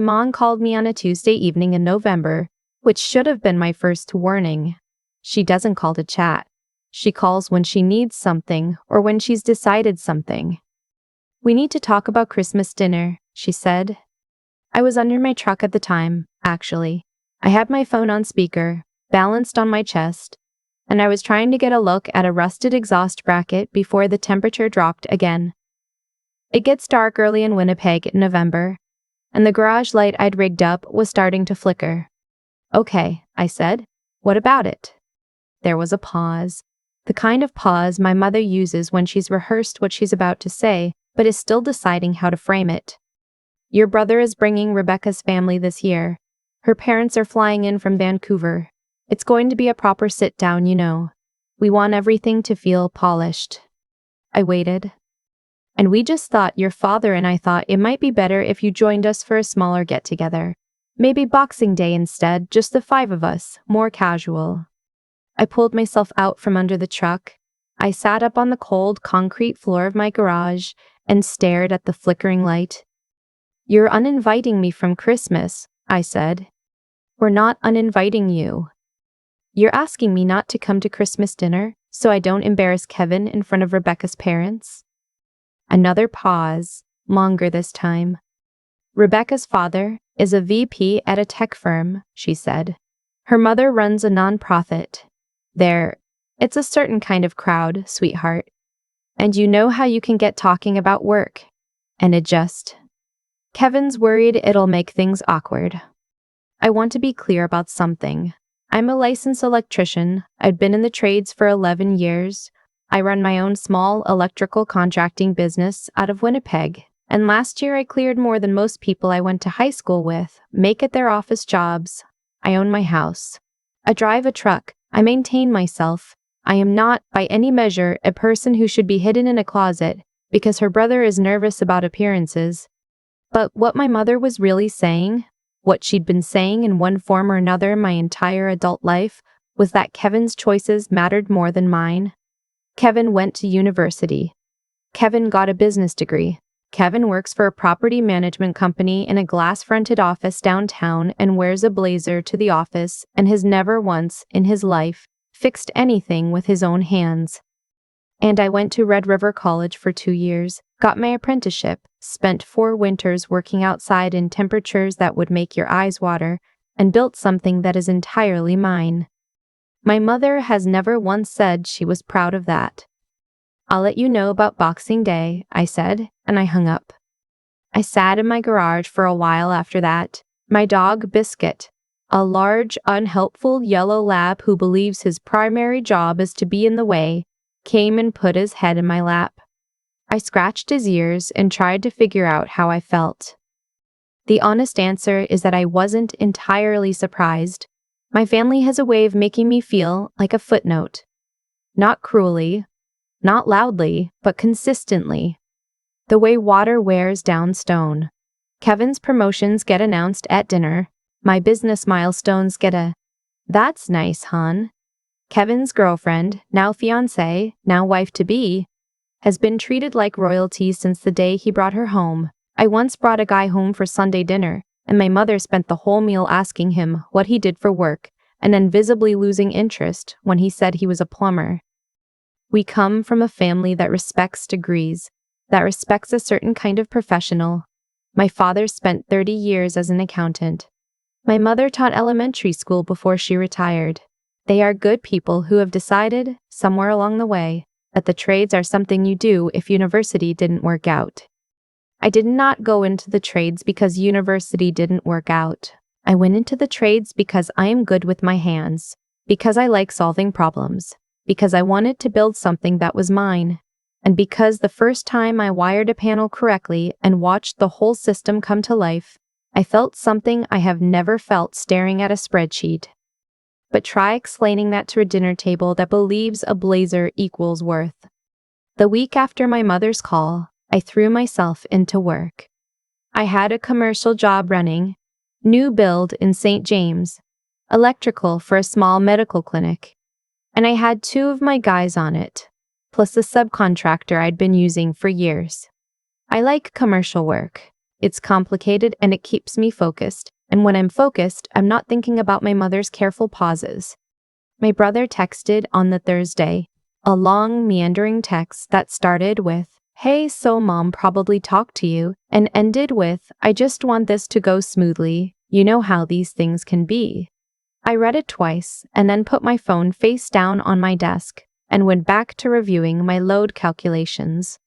My mom called me on a Tuesday evening in November, which should have been my first warning. She doesn't call to chat. She calls when she needs something or when she's decided something. "We need to talk about Christmas dinner," she said. I was under my truck at the time, actually. I had my phone on speaker, balanced on my chest, and I was trying to get a look at a rusted exhaust bracket before the temperature dropped again. It gets dark early in Winnipeg in November, and the garage light I'd rigged up was starting to flicker. "Okay," I said. "What about it?" There was a pause. The kind of pause my mother uses when she's rehearsed what she's about to say, but is still deciding how to frame it. "Your brother is bringing Rebecca's family this year. Her parents are flying in from Vancouver. It's going to be a proper sit-down, you know. We want everything to feel polished." I waited. "And we just thought, your father and I thought it might be better if you joined us for a smaller get-together. Maybe Boxing Day instead, just the 5 of us, more casual." I pulled myself out from under the truck. I sat up on the cold concrete floor of my garage and stared at the flickering light. "You're uninviting me from Christmas," I said. "We're not uninviting you. You're asking me not to come to Christmas dinner so I don't embarrass Kevin in front of Rebecca's parents?" Another pause, longer this time. "Rebecca's father is a VP at a tech firm," she said. "Her mother runs a nonprofit. It's a certain kind of crowd, sweetheart. And you know how you can get talking about work and adjust. Kevin's worried it'll make things awkward." I want to be clear about something. I'm a licensed electrician. I'd been in the trades for 11 years. I run my own small electrical contracting business out of Winnipeg. And last year I cleared more than most people I went to high school with make at their office jobs. I own my house. I drive a truck. I maintain myself. I am not, by any measure, a person who should be hidden in a closet because her brother is nervous about appearances. But what my mother was really saying, what she'd been saying in one form or another my entire adult life, was that Kevin's choices mattered more than mine. Kevin went to university. Kevin got a business degree. Kevin works for a property management company in a glass-fronted office downtown and wears a blazer to the office and has never once, in his life, fixed anything with his own hands. And I went to Red River College for 2 years, got my apprenticeship, spent 4 winters working outside in temperatures that would make your eyes water, and built something that is entirely mine. My mother has never once said she was proud of that. "I'll let you know about Boxing Day," I said, and I hung up. I sat in my garage for a while after that. My dog, Biscuit, a large, unhelpful yellow lab who believes his primary job is to be in the way, came and put his head in my lap. I scratched his ears and tried to figure out how I felt. The honest answer is that I wasn't entirely surprised. My family has a way of making me feel like a footnote. Not cruelly, not loudly, but consistently. The way water wears down stone. Kevin's promotions get announced at dinner. My business milestones get a, "That's nice, hon." Kevin's girlfriend, now fiancée, now wife-to-be, has been treated like royalty since the day he brought her home. I once brought a guy home for Sunday dinner, and my mother spent the whole meal asking him what he did for work, and then visibly losing interest when he said he was a plumber. We come from a family that respects degrees, that respects a certain kind of professional. My father spent 30 years as an accountant. My mother taught elementary school before she retired. They are good people who have decided, somewhere along the way, that the trades are something you do if university didn't work out. I did not go into the trades because university didn't work out. I went into the trades because I am good with my hands, because I like solving problems, because I wanted to build something that was mine, and because the first time I wired a panel correctly and watched the whole system come to life, I felt something I have never felt staring at a spreadsheet. But try explaining that to a dinner table that believes a blazer equals worth. The week after my mother's call, I threw myself into work. I had a commercial job running, new build in St. James, electrical for a small medical clinic, and I had 2 of my guys on it, plus a subcontractor I'd been using for years. I like commercial work. It's complicated and it keeps me focused. And when I'm focused, I'm not thinking about my mother's careful pauses. My brother texted on the Thursday, a long, meandering text that started with, "Hey, so mom probably talked to you," and ended with, "I just want this to go smoothly. You know how these things can be." I read it twice and then put my phone face down on my desk and went back to reviewing my load calculations.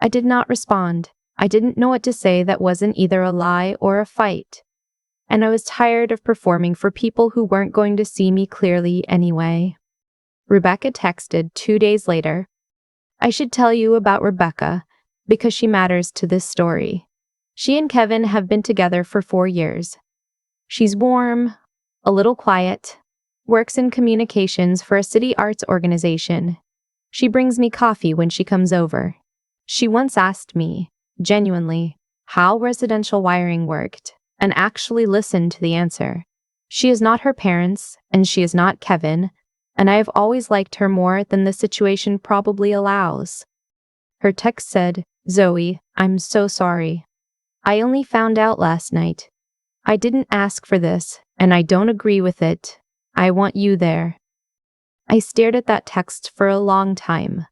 I did not respond. I didn't know what to say that wasn't either a lie or a fight. And I was tired of performing for people who weren't going to see me clearly anyway. Rebecca texted 2 days later, "I should tell you about Rebecca, because she matters to this story. She and Kevin have been together for 4 years. She's warm, a little quiet, works in communications for a city arts organization. She brings me coffee when she comes over. She once asked me, genuinely, how residential wiring worked, and actually listened to the answer. She is not her parents, and she is not Kevin, and I have always liked her more than the situation probably allows." Her text said, "Zoe, I'm so sorry. I only found out last night. I didn't ask for this, and I don't agree with it. I want you there." I stared at that text for a long time.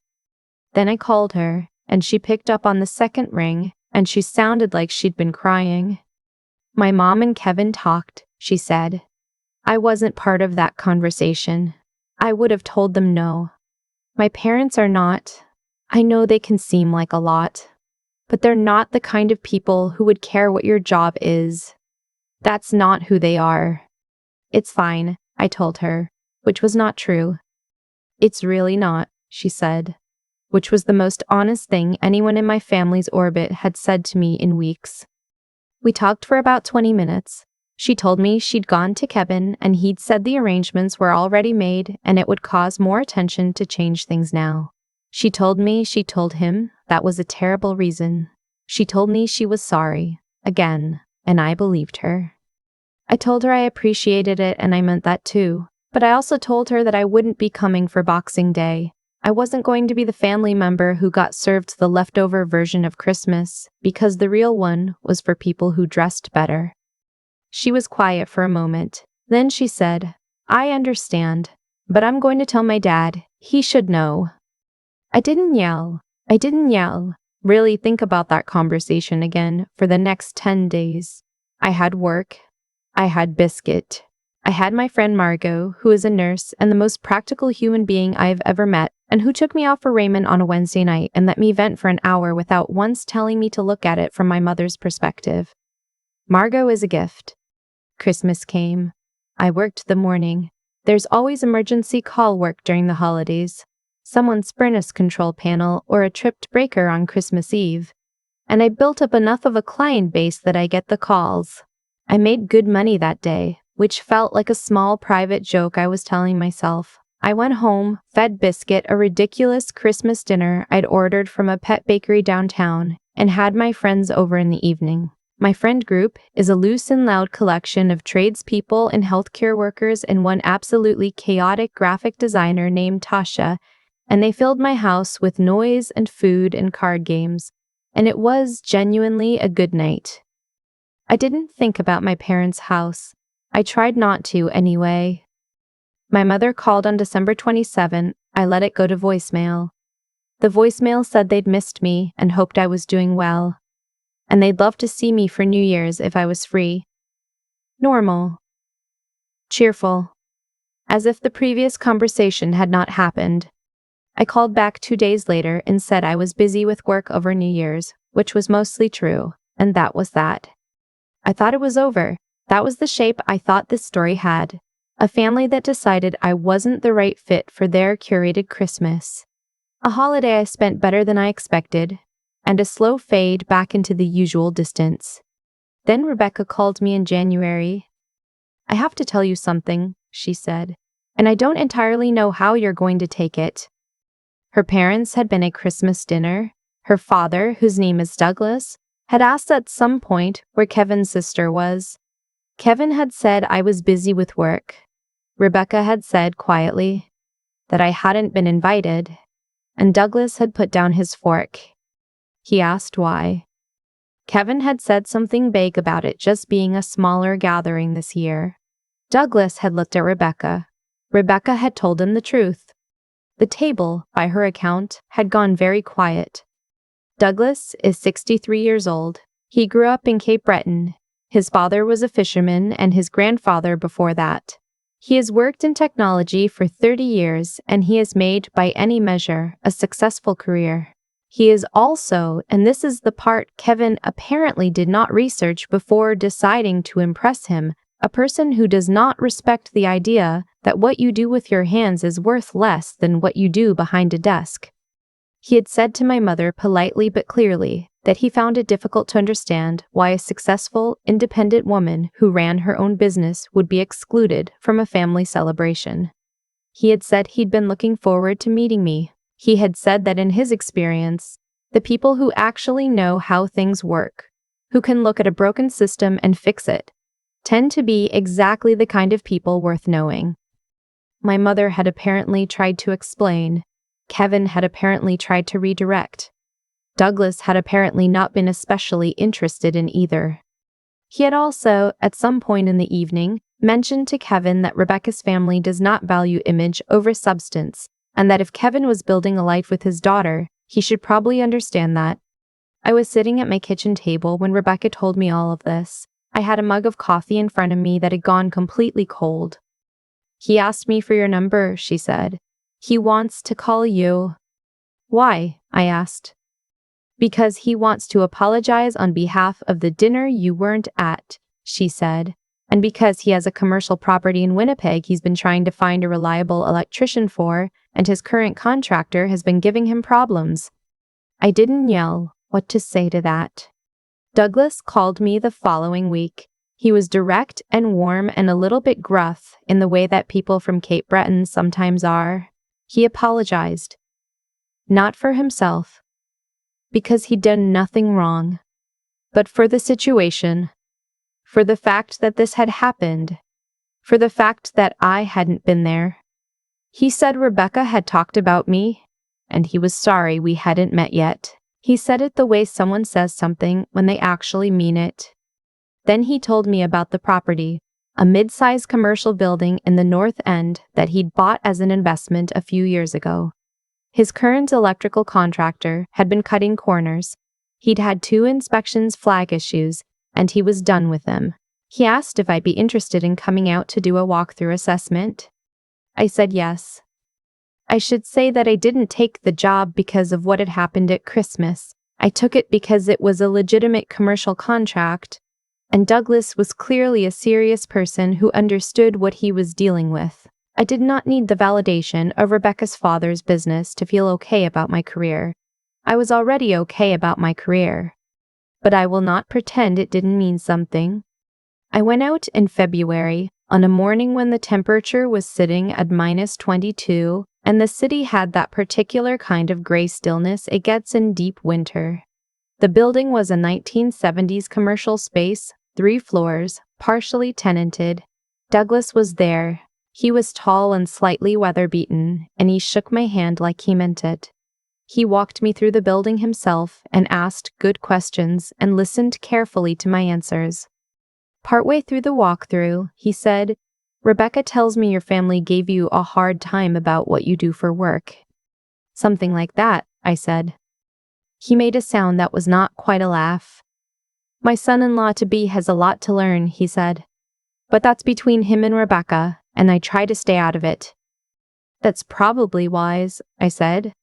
Then I called her, and she picked up on the second ring, and she sounded like she'd been crying. "My mom and Kevin talked," she said. "I wasn't part of that conversation. I would have told them no. My parents are not. I know they can seem like a lot, but they're not the kind of people who would care what your job is. That's not who they are." "It's fine," I told her, which was not true. "It's really not," she said, which was the most honest thing anyone in my family's orbit had said to me in weeks. We talked for about 20 minutes. She told me she'd gone to Kevin and he'd said the arrangements were already made and it would cause more attention to change things now. She told me she told him that was a terrible reason. She told me she was sorry, again, and I believed her. I told her I appreciated it and I meant that too, but I also told her that I wouldn't be coming for Boxing Day. I wasn't going to be the family member who got served the leftover version of Christmas, because the real one was for people who dressed better. She was quiet for a moment. Then she said, "I understand, but I'm going to tell my dad. He should know." I didn't yell. Really think about that conversation again for the next 10 days. I had work. I had biscuit. I had my friend Margot, who is a nurse and the most practical human being I have ever met, and who took me out for ramen on a Wednesday night and let me vent for an hour without once telling me to look at it from my mother's perspective. Margot is a gift. Christmas came. I worked the morning. There's always emergency call work during the holidays. Someone's furnace control panel or a tripped breaker on Christmas Eve. And I built up enough of a client base that I get the calls. I made good money that day, which felt like a small private joke I was telling myself. I went home, fed Biscuit a ridiculous Christmas dinner I'd ordered from a pet bakery downtown, and had my friends over in the evening. My friend group is a loose and loud collection of tradespeople and healthcare workers and one absolutely chaotic graphic designer named Tasha, and they filled my house with noise and food and card games, and it was genuinely a good night. I didn't think about my parents' house. I tried not to anyway. My mother called on December 27. I let it go to voicemail. The voicemail said they'd missed me and hoped I was doing well. And they'd love to see me for New Year's if I was free. Normal. Cheerful. As if the previous conversation had not happened. I called back 2 days later and said I was busy with work over New Year's, which was mostly true, and that was that. I thought it was over. That was the shape I thought this story had. A family that decided I wasn't the right fit for their curated Christmas. A holiday I spent better than I expected, and a slow fade back into the usual distance. Then Rebecca called me in January. "I have to tell you something," she said, "and I don't entirely know how you're going to take it." Her parents had been at Christmas dinner. Her father, whose name is Douglas, had asked at some point where Kevin's sister was. Kevin had said I was busy with work. Rebecca had said quietly that I hadn't been invited, and Douglas had put down his fork. He asked why. Kevin had said something vague about it just being a smaller gathering this year. Douglas had looked at Rebecca. Rebecca had told him the truth. The table, by her account, had gone very quiet. Douglas is 63 years old. He grew up in Cape Breton. His father was a fisherman and his grandfather before that. He has worked in technology for 30 years and he has made, by any measure, a successful career. He is also, and this is the part Kevin apparently did not research before deciding to impress him, a person who does not respect the idea that what you do with your hands is worth less than what you do behind a desk. He had said to my mother politely but clearly that he found it difficult to understand why a successful, independent woman who ran her own business would be excluded from a family celebration. He had said he'd been looking forward to meeting me. He had said that in his experience, the people who actually know how things work, who can look at a broken system and fix it, tend to be exactly the kind of people worth knowing. My mother had apparently tried to explain. Kevin had apparently tried to redirect. Douglas had apparently not been especially interested in either. He had also, at some point in the evening, mentioned to Kevin that Rebecca's family does not value image over substance, and that if Kevin was building a life with his daughter, he should probably understand that. I was sitting at my kitchen table when Rebecca told me all of this. I had a mug of coffee in front of me that had gone completely cold. "He asked me for your number," she said. "He wants to call you." "Why?" I asked. "Because he wants to apologize on behalf of the dinner you weren't at," she said. "And because he has a commercial property in Winnipeg he's been trying to find a reliable electrician for, and his current contractor has been giving him problems." I didn't yell what to say to that. Douglas called me the following week. He was direct and warm and a little bit gruff in the way that people from Cape Breton sometimes are. He apologized. Not for himself, because he'd done nothing wrong, but for the situation, for the fact that this had happened, for the fact that I hadn't been there. He said Rebecca had talked about me, and he was sorry we hadn't met yet. He said it the way someone says something when they actually mean it. Then he told me about the property, a mid-sized commercial building in the North End that he'd bought as an investment a few years ago. His current electrical contractor had been cutting corners. He'd had 2 inspections flag issues, and he was done with them. He asked if I'd be interested in coming out to do a walkthrough assessment. I said yes. I should say that I didn't take the job because of what had happened at Christmas. I took it because it was a legitimate commercial contract, and Douglas was clearly a serious person who understood what he was dealing with. I did not need the validation of Rebecca's father's business to feel okay about my career. I was already okay about my career. But I will not pretend it didn't mean something. I went out in February, on a morning when the temperature was sitting at -22, and the city had that particular kind of gray stillness it gets in deep winter. The building was a 1970s commercial space, 3 floors, partially tenanted. Douglas was there. He was tall and slightly weather-beaten, and he shook my hand like he meant it. He walked me through the building himself and asked good questions and listened carefully to my answers. Partway through the walkthrough, he said, "Rebecca tells me your family gave you a hard time about what you do for work." "Something like that," I said. He made a sound that was not quite a laugh. "My son-in-law-to-be has a lot to learn," he said. "But that's between him and Rebecca, and I try to stay out of it." "That's probably wise," I said.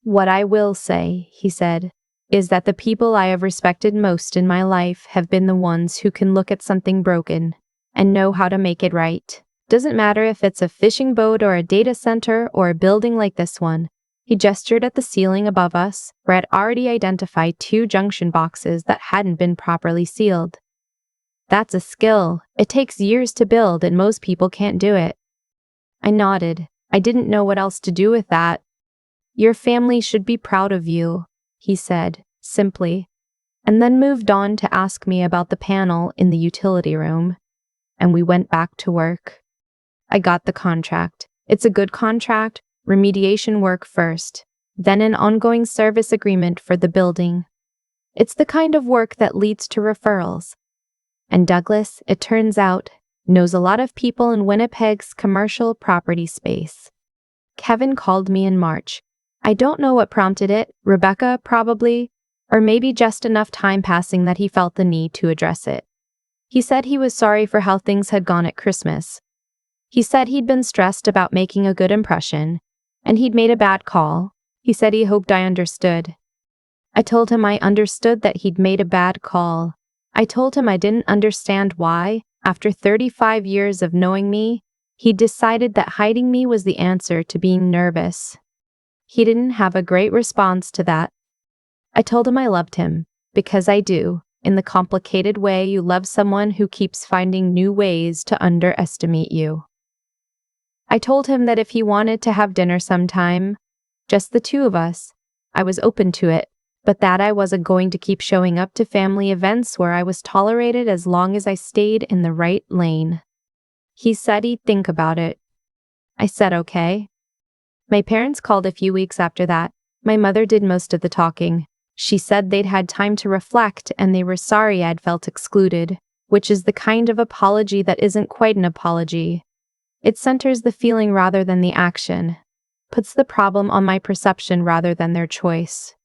"What I will say," he said, "is that the people I have respected most in my life have been the ones who can look at something broken and know how to make it right. Doesn't matter if it's a fishing boat or a data center or a building like this one." He gestured at the ceiling above us, where I'd already identified 2 junction boxes that hadn't been properly sealed. "That's a skill. It takes years to build, and most people can't do it." I nodded. I didn't know what else to do with that. "Your family should be proud of you," he said, simply, and then moved on to ask me about the panel in the utility room, and we went back to work. I got the contract. It's a good contract, remediation work first, then an ongoing service agreement for the building. It's the kind of work that leads to referrals. And Douglas, it turns out, knows a lot of people in Winnipeg's commercial property space. Kevin called me in March. I don't know what prompted it, Rebecca probably, or maybe just enough time passing that he felt the need to address it. He said he was sorry for how things had gone at Christmas. He said he'd been stressed about making a good impression, and he'd made a bad call. He said he hoped I understood. I told him I understood that he'd made a bad call. I told him I didn't understand why, after 35 years of knowing me, he'd decided that hiding me was the answer to being nervous. He didn't have a great response to that. I told him I loved him, because I do, in the complicated way you love someone who keeps finding new ways to underestimate you. I told him that if he wanted to have dinner sometime, just the two of us, I was open to it, but that I wasn't going to keep showing up to family events where I was tolerated as long as I stayed in the right lane. He said he'd think about it. I said okay. My parents called a few weeks after that. My mother did most of the talking. She said they'd had time to reflect and they were sorry I'd felt excluded, which is the kind of apology that isn't quite an apology. It centers the feeling rather than the action, puts the problem on my perception rather than their choice.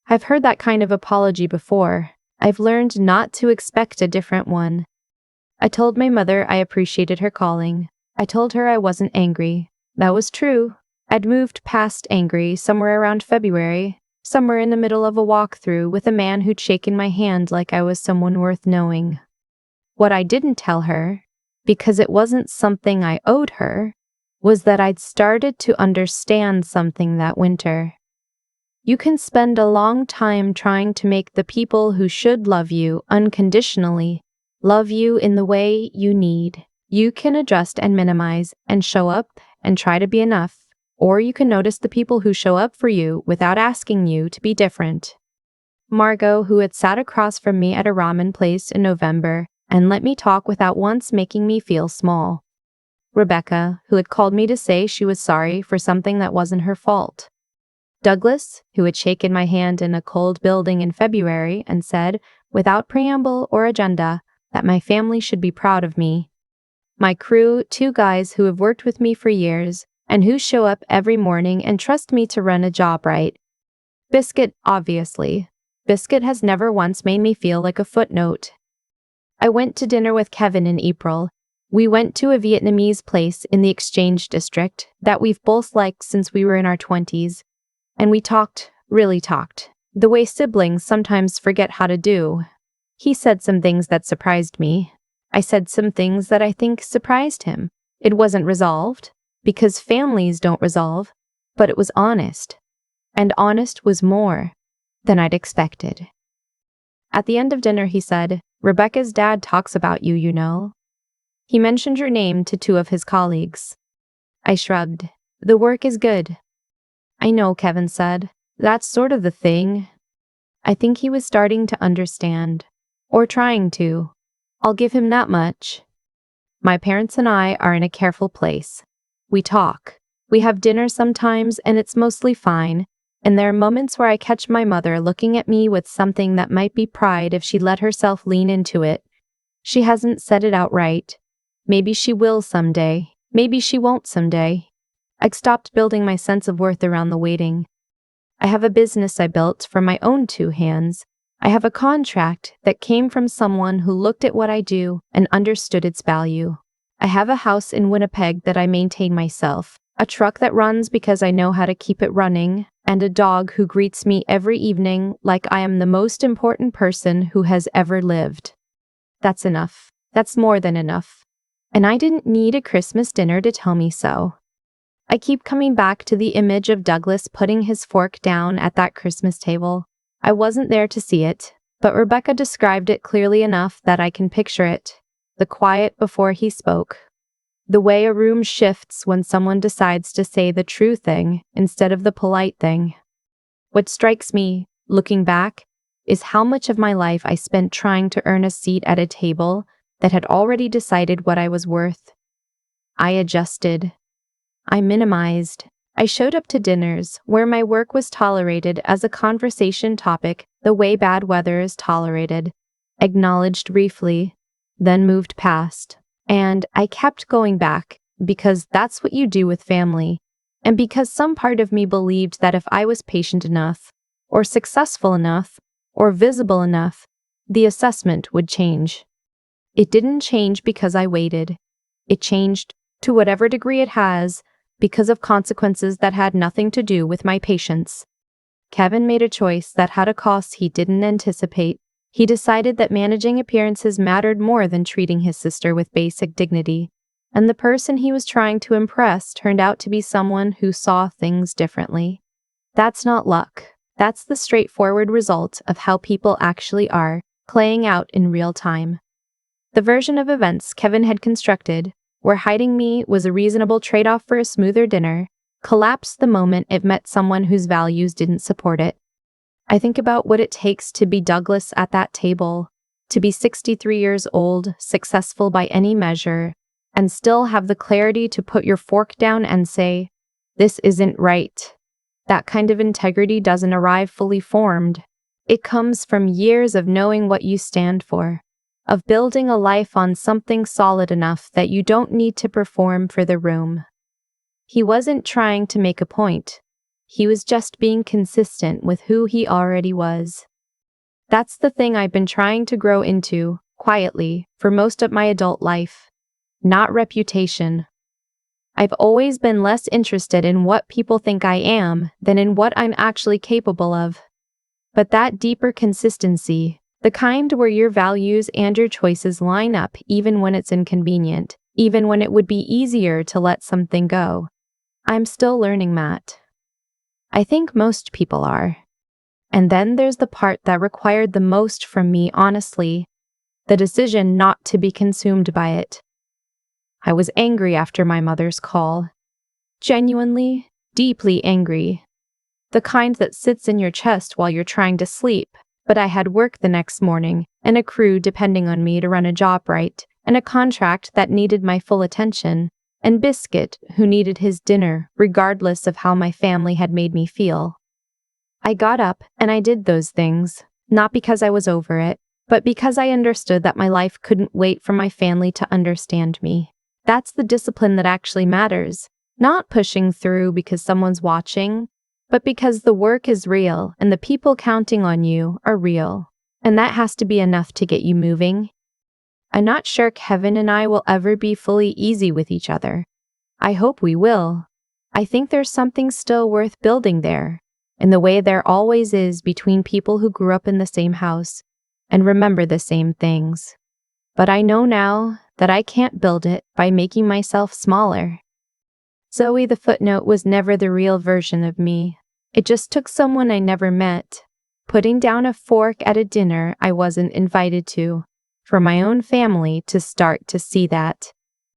I've heard that kind of apology before. I've learned not to expect a different one. I told my mother I appreciated her calling. I told her I wasn't angry. That was true. I'd moved past angry somewhere around February, somewhere in the middle of a walkthrough with a man who'd shaken my hand like I was someone worth knowing. What I didn't tell her, because it wasn't something I owed her, was that I'd started to understand something that winter. You can spend a long time trying to make the people who should love you unconditionally love you in the way you need. You can adjust and minimize and show up and try to be enough, or you can notice the people who show up for you without asking you to be different. Margot, who had sat across from me at a ramen place in November and let me talk without once making me feel small. Rebecca, who had called me to say she was sorry for something that wasn't her fault. Douglas, who had shaken my hand in a cold building in February and said, without preamble or agenda, that my family should be proud of me. My crew, 2 guys who have worked with me for years and who show up every morning and trust me to run a job right. Biscuit, obviously. Biscuit has never once made me feel like a footnote. I went to dinner with Kevin in April. We went to a Vietnamese place in the Exchange District that we've both liked since we were in our 20s. And we talked, really talked, the way siblings sometimes forget how to do. He said some things that surprised me. I said some things that I think surprised him. It wasn't resolved, because families don't resolve, but it was honest. And honest was more than I'd expected. At the end of dinner, he said, Rebecca's dad talks about you, you know. He mentioned your name to 2 of his colleagues. I shrugged. The work is good. I know, Kevin said. That's sort of the thing. I think he was starting to understand. Or trying to. I'll give him that much. My parents and I are in a careful place. We talk. We have dinner sometimes, and it's mostly fine. And there are moments where I catch my mother looking at me with something that might be pride if she let herself lean into it. She hasn't said it outright. Maybe she will someday. Maybe she won't someday. I'd stopped building my sense of worth around the waiting. I have a business I built from my own 2 hands. I have a contract that came from someone who looked at what I do and understood its value. I have a house in Winnipeg that I maintain myself, a truck that runs because I know how to keep it running, and a dog who greets me every evening like I am the most important person who has ever lived. That's enough. That's more than enough. And I didn't need a Christmas dinner to tell me so. I keep coming back to the image of Douglas putting his fork down at that Christmas table. I wasn't there to see it, but Rebecca described it clearly enough that I can picture it. The quiet before he spoke. The way a room shifts when someone decides to say the true thing instead of the polite thing. What strikes me, looking back, is how much of my life I spent trying to earn a seat at a table that had already decided what I was worth. I adjusted. I minimized. I showed up to dinners where my work was tolerated as a conversation topic, the way bad weather is tolerated, acknowledged briefly, then moved past. And I kept going back, because that's what you do with family, and because some part of me believed that if I was patient enough, or successful enough, or visible enough, the assessment would change. It didn't change because I waited. It changed, to whatever degree it has, because of consequences that had nothing to do with my patience. Kevin made a choice that had a cost he didn't anticipate. He decided that managing appearances mattered more than treating his sister with basic dignity, and the person he was trying to impress turned out to be someone who saw things differently. That's not luck. That's the straightforward result of how people actually are, playing out in real time. The version of events Kevin had constructed, where hiding me was a reasonable trade-off for a smoother dinner, collapsed the moment it met someone whose values didn't support it. I think about what it takes to be Douglas at that table, to be 63 years old, successful by any measure, and still have the clarity to put your fork down and say, "This isn't right." That kind of integrity doesn't arrive fully formed. It comes from years of knowing what you stand for, of building a life on something solid enough that you don't need to perform for the room. He wasn't trying to make a point. He was just being consistent with who he already was. That's the thing I've been trying to grow into, quietly, for most of my adult life. Not reputation. I've always been less interested in what people think I am than in what I'm actually capable of. But that deeper consistency, the kind where your values and your choices line up even when it's inconvenient, even when it would be easier to let something go. I'm still learning that. I think most people are. And then there's the part that required the most from me, honestly, the decision not to be consumed by it. I was angry after my mother's call. Genuinely, deeply angry. The kind that sits in your chest while you're trying to sleep. But I had work the next morning, and a crew depending on me to run a job right, and a contract that needed my full attention, and Biscuit, who needed his dinner, regardless of how my family had made me feel. I got up, and I did those things, not because I was over it, but because I understood that my life couldn't wait for my family to understand me. That's the discipline that actually matters, not pushing through because someone's watching, but because the work is real and the people counting on you are real, and that has to be enough to get you moving. I'm not sure Kevin and I will ever be fully easy with each other. I hope we will. I think there's something still worth building there, in the way there always is between people who grew up in the same house and remember the same things. But I know now that I can't build it by making myself smaller. Zoe the footnote was never the real version of me. It just took someone I never met, putting down a fork at a dinner I wasn't invited to, for my own family to start to see that.